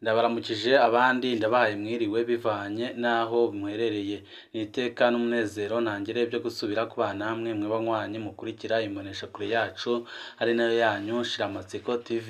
Ndabaramukije abandi ndabahaye mwiriwe bivanye n'aho muherereye. Ni iteka n'umunezero ntangere byo gusubira kubana namwe mwe banywanyi mukurikira imboneshakure yacu ari nayo yanyu Shiramatsiko TV.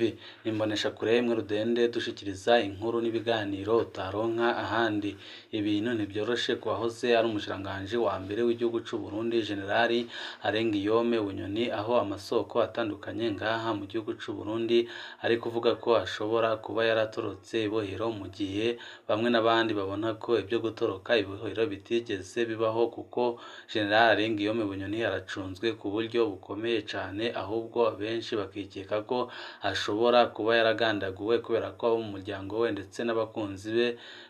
Imboneshakure imwe rudende dushikiriza inkuru n'ibiganiro utaronka ahandi. Ibintu ntibyoroshe kuwahoze ari umushikiranganji wa mbere w'igihugu cy'u Burundi Generali Arengiyome Bunyoni, aho amasoko atandukanye ngaha mu gihugu cy'u Burundi ari kuvuga ko ashobora kuba yaratorotse ibohero, mu gihe bamwe n'abandi babona ko ibyo gutoroka ibohero bitigeze bibaho, kuko General Arengiyome Bunyoni yaracunzwe ku buryo bukomeye cyane, ahubwo benshi bakikeka ko ashobora kuba yaragandaguwe kubera ko abo mu muryango we ndetse n'abakunzi be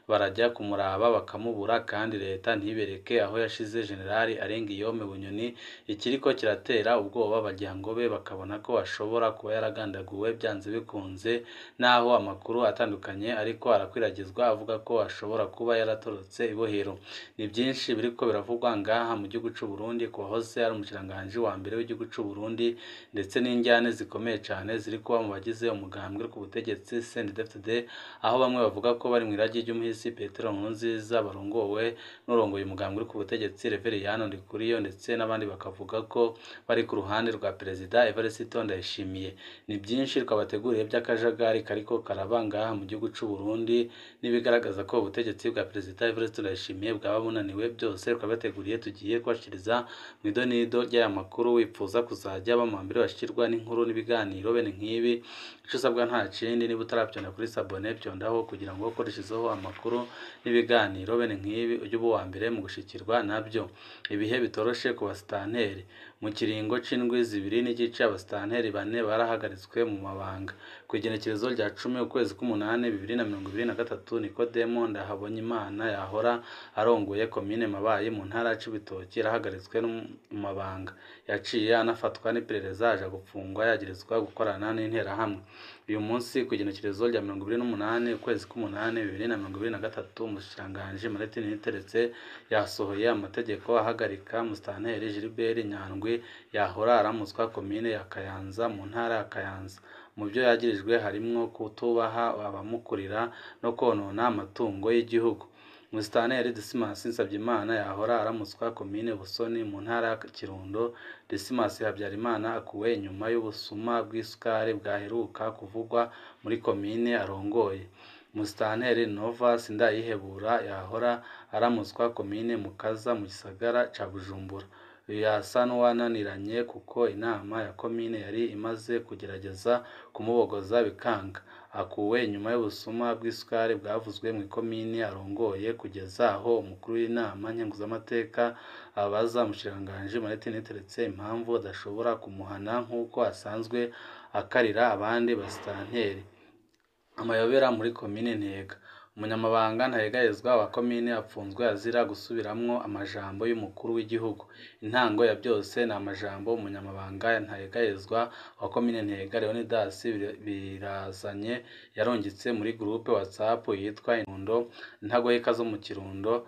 barajya kumuraba bakamubura, kandi leta ntibereke aho yashize General Arengiyome Bunyoni. Ikiriko kiratera ubwoba abajyango be bakabona ko ashobora kuba yaragandaguwe byanze bikunze, naho amakuru atandukanye ariko arakwiragizwa avuga ko ashobora kuba yaratorotse ibohero. Ni byinshi biriko biravugwa ngaha mu gihugu cy'u Burundi ku wahoze ari umushikiranganji wa mbere w'igihugu cy'u Burundi, ndetse n'injyane zikomeye cyane ziri kuba mu bagize umugambwe ku butegetsi CNDD-FDD, aho bamwe bavuga ko bari mu iragi ry'umuhisi Petero Nkurunziza barongowe n'urongoye umugambwe ku butegetsi Reveriyano Ndikuriyo, ndetse n'abandi bakavuga ko bari ku ruhande rwa Perezida Evariste Ndayishimiye. Ni byinshi twabateguriye by'akajagari kariko karaba ngaha mu gihugu cy'u Burundi, n'ibigaragaza ko ubutegetsi bwa Perezida Evariste Ndayishimiye bwaba bunaniwe. Byose twabateguriye tugiye kubashikiriza mu idonido ry'aya makuru. Wifuza kuzajya bamambere bashikirwa n'inkuru n'ibiganiro bene nk'ibi, icyo usabwa nta kindi, niba utarabyonda kuri sabone byondaho kugira ngo ukoreshezeho amakuru n'ibiganiro bene nk'ibi ujye uba uwa mbere mu gushikirwa nabyo. Ibihe bitoroshe ku basitanteri. Mu kiringo c'indwi zibiri n'igice abasitanteri 4 barahagaritswe mu mabanga. Ku igenekerezo rya 10 ukwezi k'umunani 2023, Nikodemo Ndahabonyimana yahora arongoye komine Mabayi mu ntara y'Ibitoki yarahagaritswe mu mabanga. Yaciye anafatwa n'iperereza aja gupfungwa yagirizwa gukorana n'interahamwe. Uyu munsi ku igenekerezo rya 28 ukwezi k'umunani 2023, umushikiranganji Martin Niteretse yasohoye amategeko ahagarika musitanteri Gilbert Nyandwi yahora aramutswa komine ya Kayanza mu ntara ya Kayanza. Mu byo yagirijwe harimwo kutubaha abamukurira no konona amatungo y'igihugu. Musitanteri Dismas Nsavyimana yahora aramutswa komine Busoni mu ntara ya Kirundo. Dismas Habyarimana akuwe inyuma y'ubusuma bw'isukari bwaheruka kuvugwa muri komine arongoye. Musitanteri Nova Sindayihebura yahora aramutswa komine Mukaza mu gisagara ca Bujumbura. Yasa n'uwananiranye kuko inama ya komine yari imaze kugerageza kumubogoza bikanga. Akuwe inyuma y'ubusuma bw'isukari bwavuzwe mu komine arongoye, kugeza aho umukuru w'inama nkenguzamateka abaza umushikiranganji Martin Niteretse impamvu adashobora kumuhana nk'uko asanzwe akarira abandi basitanteri. Amayobera muri komine Ntega. Umunyamabanga ntayegayezwa wa komine apfunzwe azira gusubiramwo amajambo y'umukuru w'igihugu. Intango ya byose ni amajambo umunyamabanga ntayegayezwa wa komine Ntega Leonidas Birazanye yarongitse muri groupe WhatsApp yitwa Inundo Ntagoheka zo mu Kirundo,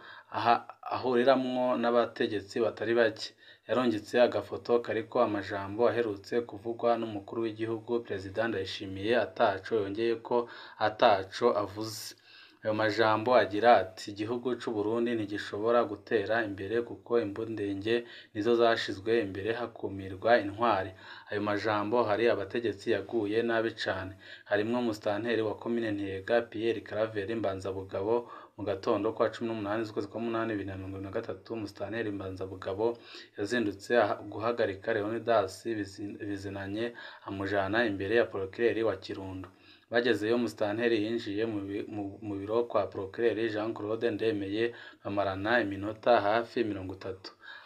ahuriramwo n'abategetsi batari bake. Yarongitse agafoto kariko amajambo aherutse kuvugwa n'umukuru w'igihugu Perezida Ndayishimiye ataco yongeye ko ataco avuze. Ayo majambo agira ati: igihugu cy'u Burundi ntigishobora gutera imbere kuko imbundenge nizo zashizwe imbere hakumirwa intwari. Ayo majambo hari abategetsi yaguye nabi cane. Harimwo musitanteri wa komine Ntega Pierre Claver Mbanzabugabo. Mu gatondo kwa 18 z'ukwezi kwa 8 2023, musitanteri Mbanzabugabo yazindutse guhagarika Leonidas Bizinanye amujana imbere ya procureur wa Kirundo. Bagezeyo musitanteri yinjiye mu biro kwa procureur Jean Claude Ndemeye bamarana iminota hafi 30.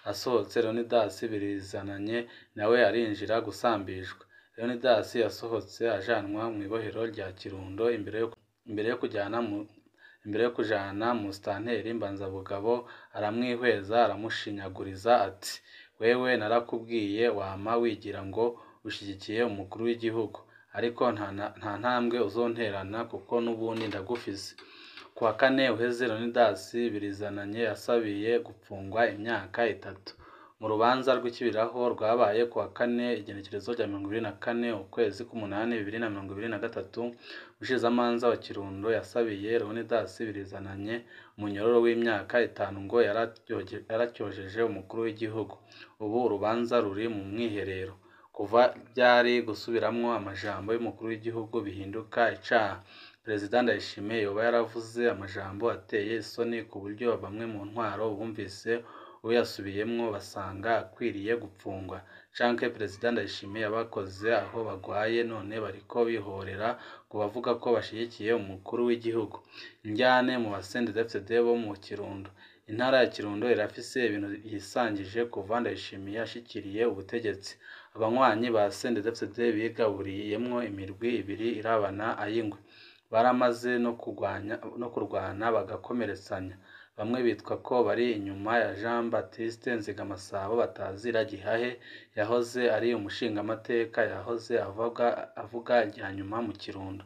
Asohotse Leonidas Birizananye nawe arinjira gusambishwa. Leonidas yasohotse ajanwa mu ibohero rya Kirundo imbere yo kujana musitanteri Mbanzabugabo aramwihweza aramushinyaguriza ati: wewe narakubwiye wama wigira ngo ushigikiye umukuru w'igihugu, ariko nta ntambwe uzonterana kuko n'ubundi ndagufize. Kuwa 4 uheze Leonidas Birizananye yasabiye gupfungwa imyaka 3. mu rubanza rw'ikibiraho rwabaye ku wa kane igenekerezo rya 24 ukwezi k'umunani 2023 umushikizamanza wa Kirundo yasabiye Leonidas Birizananye umunyororo w'imyaka 5 ngo yaratyojeje umukuru w'igihugu. Ubu urubanza ruri mu mwiherero. Kuva byari gusubiramwo amajambo y'umukuru w'igihugu bihinduka icaha. Perezida Ndayishimiye yoba yaravuze amajambo ateye isoni ku buryo bamwe mu ntwaro bumvise uyasubiyemwo basanga akwiriye gupfungwa, canke Perezida Ndayishimiye yabakoze aho bagwaye none bariko bihorera ngo bavuga ko bashigikiye umukuru w'igihugu. Injyane mu basendefd bo mu Kirundo. Intara ya Kirundo irafise ibintu yisangije kuva Ndayishimiye ashikiriye ubutegetsi. Abanywanyi ba CNDD-FDD bigaburiyemwo imirwi ibiri irabana ayingwe. Baramaze no kurwana bagakomeretsanya. Bamwe bitwa ko bari inyuma ya Jean Baptiste Nzigamasabo batazira Gihahe yahoze ari umushingamateka yahoze avuga irya nyuma mu Kirundo.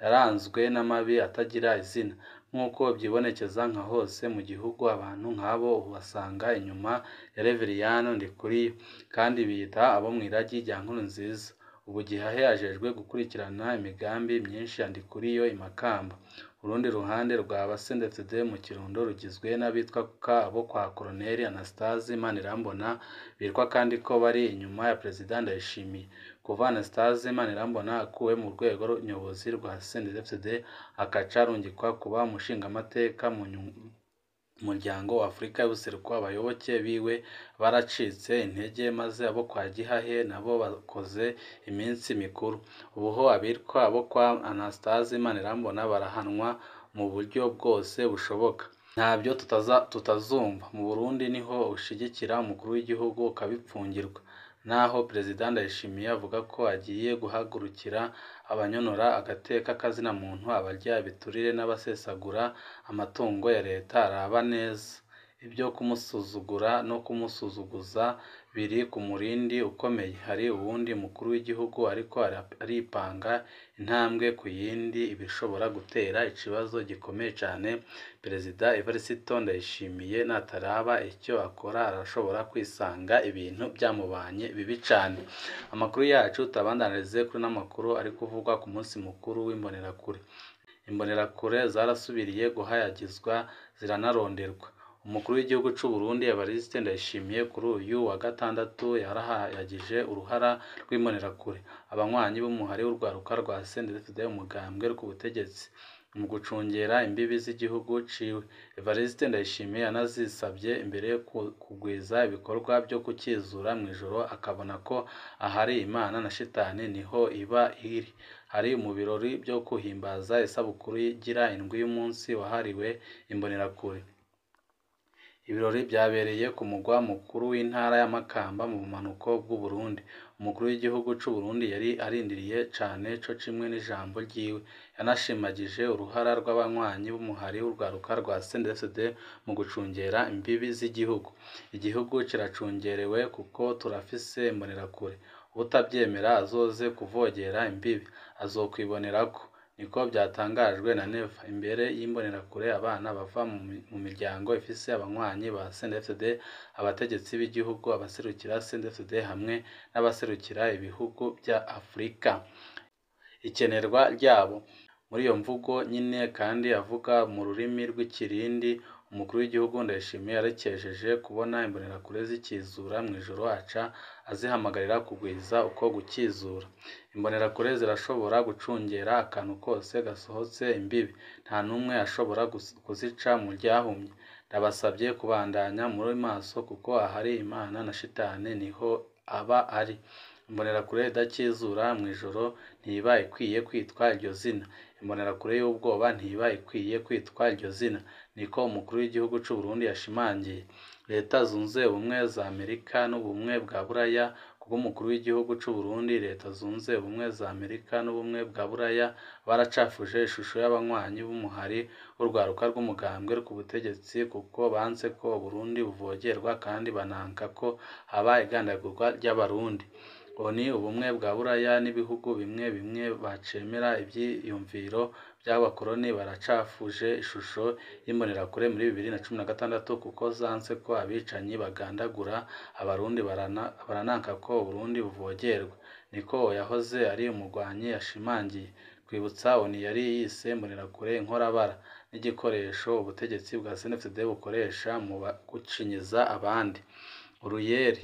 Yaranzwe n'amabi atagira izina. Nk'uko byibonekeza nka hose mu gihugu, abantu nk'abo ubasanga inyuma ya Reveriyano Ndikuriyo kandi biyita abo mw'iragi rya Nkurunziza. Ubu Gihahe ajejwe gukurikirana imigambi myinshi ya Ndikuriyo i Makamba. Urundi ruhande rwa CNDD-FDD mu Kirundo rugizwe n'abitwa abo kwa Koloneli Anastase Manirambona bitwa kandi ko bari inyuma ya Perezida Ndayishimiye. Kuva Anastase Manirambona akuwe mu rwego nyobozi rwa CNDD-FDD akaca arungikwa kuba umushingamateka mu muryango wa Afurika y'ubuseruko, abayoboke biwe baracitse intege maze abo kwa Gihahe nabo bakoze iminsi mikuru. Ubuho abitwa abo kwa Anastase Manirambona barahanwa mu buryo bwose bushoboka. Ntabyo tutazumva. Mu Burundi niho ushigikira umukuru w'igihugu ukabipfungirwa. Naho Perezida Ndayishimiye avuga ko agiye guhagurukira abanyonora agateka kazina muntu, abarya ibiturire n'abasesagura amatungo ya leta araba neza. Ibyo kumusuzugura no kumusuzuguza biri ku murindi ukomeye. Hari uwundi mukuru w'igihugu ariko aripanga intambwe ku yindi ibishobora gutera ikibazo gikomeye cyane. Perezida Evariste Ndayishimiye nataraba icyo akora arashobora kwisanga ibintu byamubanye bibi cyane. Amakuru yacu tabandanirize kuri n'amakuru ari kuvugwa ku munsi mukuru w'imbonerakure. Imbonerakure zarasubiriye guhayagizwa ziranaronderwa. Umukuru w'igihugu cy'u Burundi Evariste Ndayishimiye kuri uyu wa gatandatu yarahayagije uruhara rw'imbonerakure, abanywanyi b'umuhari w'urwaruka rwa CNDD-FDD umugambwe rw'ubutegetsi mu gucungera imbibi z'igihugu ciwe. Evariste Ndayishimiye yanazisabye imbere yo kugwiza ibikorwa byo kukizura mu ijoro akabona ko ahari Imana na Shitani niho iba iri. Hari mu birori byo kuhimbaza isabukuru igira indwi y'umunsi wahariwe imbonerakure. Ibirori byabereye ku mugwa mukuru w'intara ya Makamba mu bumanuko bw'u Burundi. Umukuru w'igihugu cy'u Burundi yari arindiriye cane co kimwe n'ijambo ryiwe. Yanashimagije uruhara rw'abanywanyi b'umuhari w'urwaruka rwa CNDD-FDD mu gucungera imbibi z'igihugu. Igihugu kiracungerewe kuko turafise imbonerakure. Utabyemera azoze kuvogera imbibi azokwibonerako. Niko byatangajwe na Neva. Imbere y'imbonerakure abana bava mu miryango ifise abanywanyi ba CNDD-FDD, abategetsi b'igihugu, abaserukira CNDD-FDD hamwe n'abaserukira ibihugu bya Afurika. Ikenerwa ryabo. Muri iyo mvugo nyine kandi avuga mu rurimi rw'Ikirindi, umukuru w'igihugu Ndayishimiye yarekejeje kubona imbonerakure zikizura mu ijoro aca azihamagarira kugwiza uko gukizura. Imbonerakure zirashobora gucungera akantu kose gasohotse imbibi. Nta n'umwe ashobora kuzica mu ryahumye. Ndabasabye kubandanya muri maso kuko ahari Imana na Shitani niho aba ari. Imbonerakure idakizura mu ijoro ntiba ikwiye kwitwa iryo zina. Imbonerakure y'ubwoba ntiba ikwiye kwitwa iryo zina. Niko umukuru w'igihugu cy'u Burundi yashimangiye. Leta zunze ubumwe za Amerika n'ubumwe bwa Buraya kubw'umukuru w'igihugu cy'u Burundi, Leta zunze ubumwe za Amerika n'ubumwe bwa Buraya baracafuje ishusho y'abanywanyi b'umuhari w'urwaruka rw'umugambwe rw'ubutegetsi kuko banze ko Burundi buvogerwa kandi bananka ko haba igandagurwa ry'abarundi. Ni ubumwe bwa Buraya n'ibihugu bimwe bimwe bacemera ibyiyumviro by'abakoloni baracafuje ishusho y'imbonerakure muri 2016 kuko zanse ko abicanyi bagandagura abarundi barananka ko Uburundi buvogerwa. Niko yahoze ari umugwanyi yashimangiye. Kwibutsa ONU yari yise imbonerakure inkorabara n'igikoresho ubutegetsi bwa CNDD-FDD bukoresha mu gucinyiza abandi. Uruyeri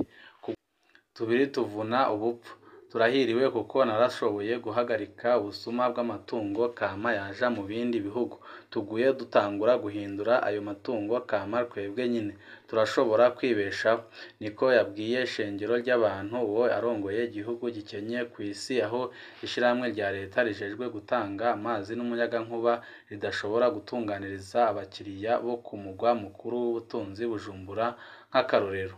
tubiri tuvuna ubupfu. Turahiriwe kuko narashoboye guhagarika ubusuma bw'amatungo kama yaja mu bindi bihugu. Tuguye dutangura guhindura ayo matungo kama twebwe nyine turashobora kwibeshaho. Niko yabwiye shengero ry'abantu uwo arongoye igihugu gikenye ku isi aho ishiramwe rya leta rijejwe gutanga amazi n'umuyagankuba ridashobora gutunganiriza abakiriya bo ku mugwa mukuru w'ubutunzi Bujumbura nk'akarorero.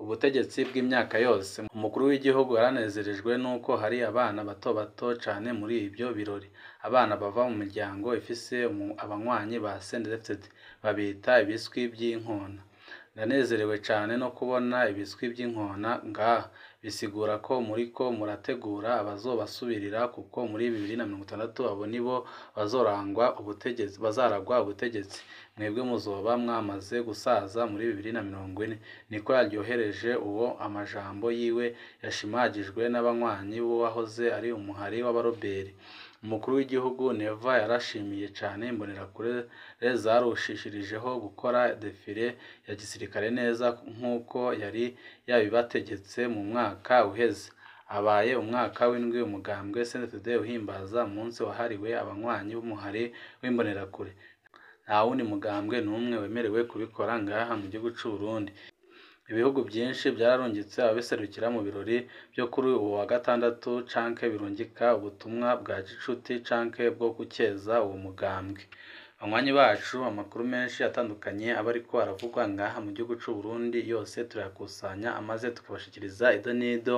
Ubutegetsi bw'imyaka yose. Umukuru w'igihugu yaranezerejwe nuko hari abana bato cane muri ibyo birori. Abana bava mu miryango ifise abanywanyi ba CNDD-FDD babita ibiswi by'inkona. Ndanezerewe cane no kubona ibiswi by'inkona ngaha. Bisigura ko muriko murategura abazobasubirira kuko muri 2060 abo nibo bazaragwa ubutegetsi. Mwebwe muzoba mwamaze gusaza muri 2040. Niko yaryohereje uwo amajambo yiwe yashimagijwe n'abanywanyi b'uwahoze ari umuhari w'abaroberi. Umukuru w'igihugu Neva yarashimiye cane imbonerakure zarushishirijeho gukora defile ya gisirikare neza nk'uko yari yabibategetse mu mwaka uheze. Abaye umwaka w'indwi umugambwe CNDD-FDD uhimbaza umunsi wahariwe abanywanyi b'umuhari w'imbonerakure. Nta wundi mugambwe n'umwe wemerewe kubikora ngaha mu gihugu c'u Burundi. Ibihugu byinshi byararungitse ababiserukira mu birori byo kuri uwo wa gatandatu canke birungika ubutumwa bwa gicuti canke bwo gukeza uwo mugambwe. Banywanyi bacu, amakuru menshi atandukanye aba ariko aravugwa ngaha mu gihugu c'u Burundi yose turayakusanya amaze tukabashikiriza ido n'ido,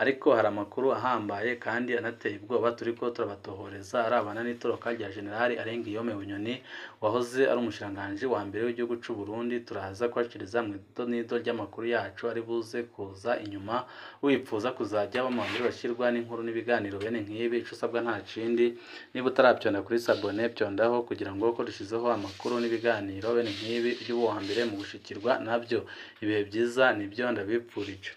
ariko hari amakuru ahambaye kandi anateye ubwoba turiko turabatohoreza arabana n'itoroka rya General Arengiyome Bunyoni wahoze ari umushikiranganji wa mbere w'igihugu c'u Burundi. Turaza kubashikiriza mu ido n'ido ry'amakuru yacu ari buze kuza inyuma. Wipfuza kuzajya bamambere bashirwa n'inkuru n'ibiganiro bene nk'ibi, ico usabwa nta kindi, niba utaravyonda kuri sabone vyondaho kugira ngo dushizeho amakuru n'ibiganiro bene nk'ibi by'uwo hambere mu gushikirwa nabyo. Ibihe byiza nibyo ndabipfurije.